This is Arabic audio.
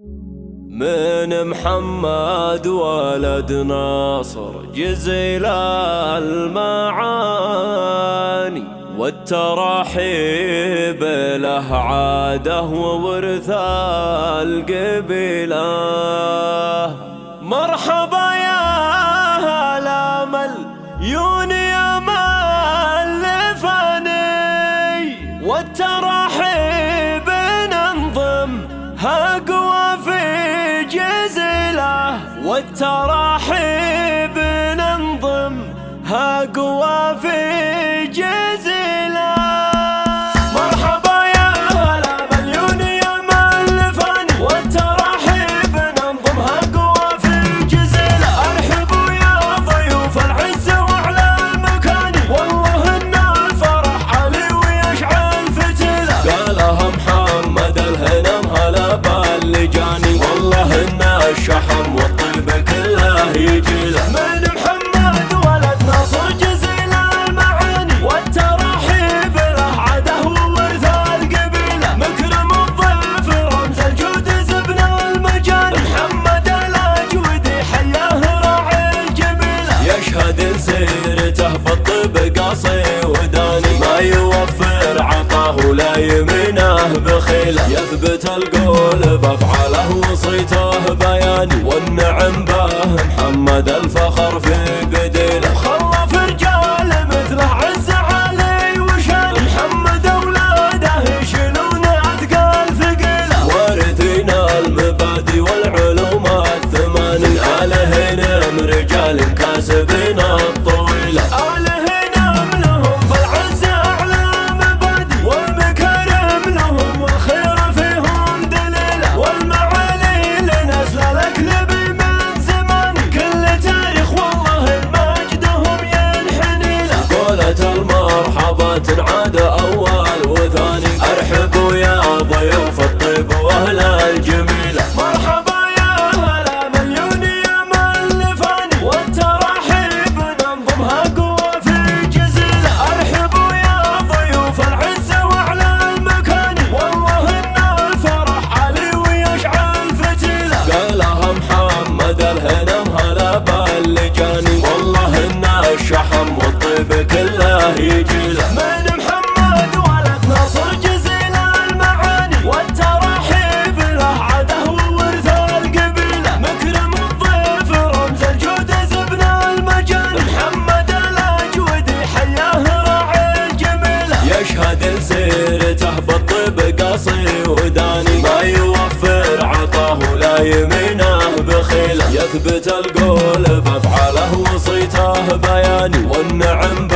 من محمد ولد ناصر جزيل المعاني، والتراحيب له عاده وورث القبيله. مرحبا يا الامل يوني مالفني، والتراحيب ننظمها قوى في جزيله، والتراحيب ننظمها قوى في جزيله. مرحبا يا هلا مليوني يا مالفاني، والتراحيب ننظمها قوى في جزيله. ارحبوا يا ضيوف العز وعلى المكان، والله ان الفرح علي ويشعل فتيله. قالها محمد الهنم هلا باللجاني، والله ان الشحم والطيب كله يجيله. من محمد ولد ناصر جزيل المعاني، والتراحيب له عاده وورث القبيله. مكرم الضيف رمز الجود زبن المجاني، محمد الاجودي حياه راعي الجميله. يشهد سيرته بالطب قاصي وداني، ما يوفر عطاه ولا يمنه بخيله. يثبت القول بافعاله وصيته بياني، والنعم به محمد الفخر في قديله. خلف رجال مثله عز علي وشان، محمد اولاده يشيلون اثقال ثقيله. وارثين المبادئ والعلوم الثماني، آلهنم رجال كاسبين الطويله. آلهنم لهم في العز اعلى مبادئ، والمكارم لهم والخير فيهم دليله. والمعالي لنسل الاكذب من زمان، كل تاريخ والله مجدهم ينحني له. قولة المرحبا تنعاد اول وثاني، ارحبوا يا ضيوف الطيب واهل الجميله. مرحبا يا هلا مليوني يا مالفاني، والتراحيب ننظمها قوى في جزيله. ارحبوا يا ضيوف العز وعلى المكان، والله ان الفرح علي ويشعل فتيله. قالها محمد الهنم هلا باللجاني، والله ان الشحم والطيب كله يجيله. من محمد ولد ناصر جزيل المعاني، والتراحيب له عاده وورث القبيله. مكرم الضيف رمز الجود زبن المجاني، محمد الاجودي حياه راعي الجميله. يشهد سيرته بالطب قاصي وداني، ما يوفر عطاه ولا يمنه بخيله. يثبت القول بافعاله وصيته بياني، والنعم